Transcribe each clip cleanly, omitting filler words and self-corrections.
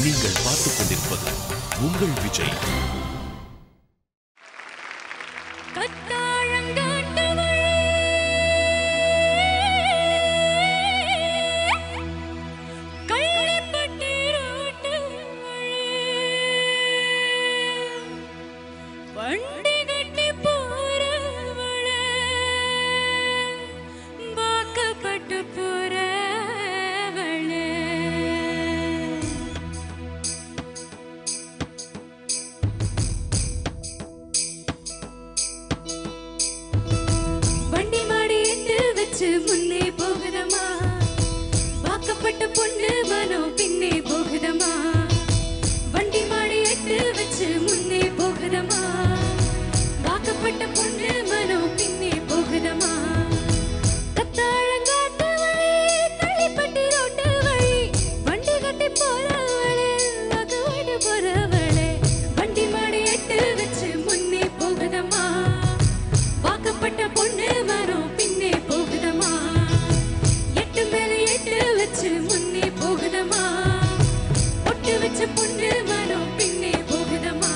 நீங்கள் பார்த்துக் கொண்டிருப்பது உங்கள் விஜய். முன்னே போகுதமா வாக்கப்பட்ட பொண்ணு மனோ பின்னே போகுதமா வண்டி மாடி எட்டு வச்சு முன்னே போகுதமா வாக்கப்பட்ட பொண்ணு மனோ பின்னே போகுதமா கத்தாழங்காட்டு வழி தள்ளிப்பட்டி ரோட்டு வழி வண்டி கட்டி போறவளே வகவாடு போறவளே வண்டி மாடி எட்டு வச்சு முன்னே போகுதமா வாக்கப்பட்ட பொண்ணு மனோ பின்னே போகுதமா எட்டு மேல எட்டு வச்சு முன்னே போகுதமா ஒட்டு வச்ச பொண்ணு மனோ பின்னே போகுதமா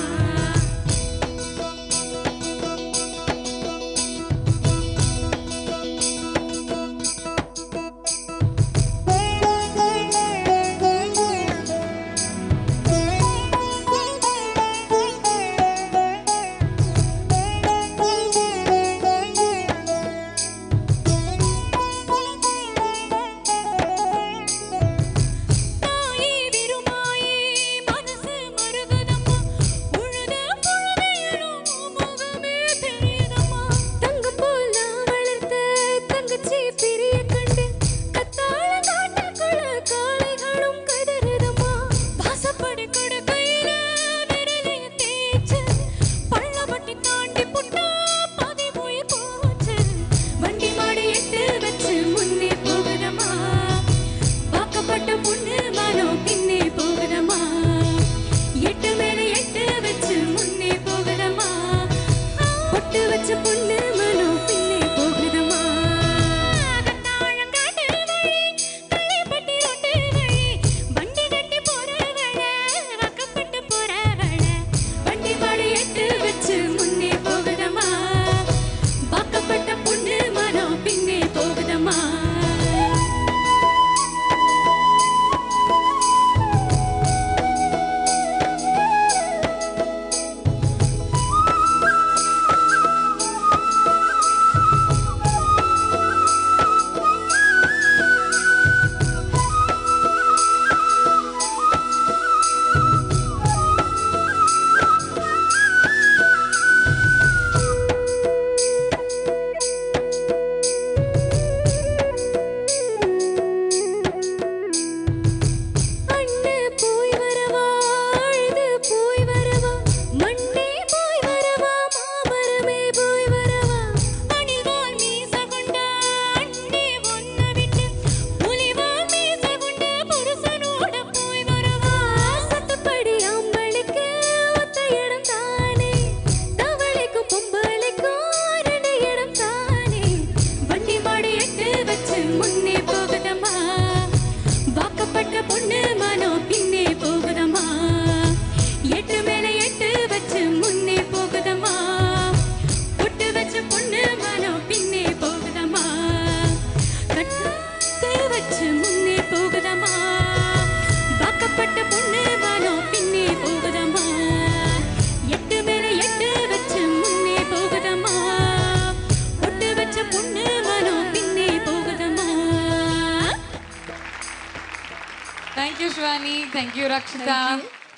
Thank you Shivani, thank you Rakshita.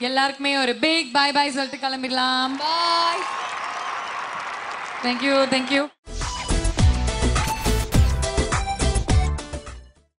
எல்லாருக்குமே ஒரு big bye bye சொல்லிட்டு கிளம்பிடலாம். Bye. Thank you.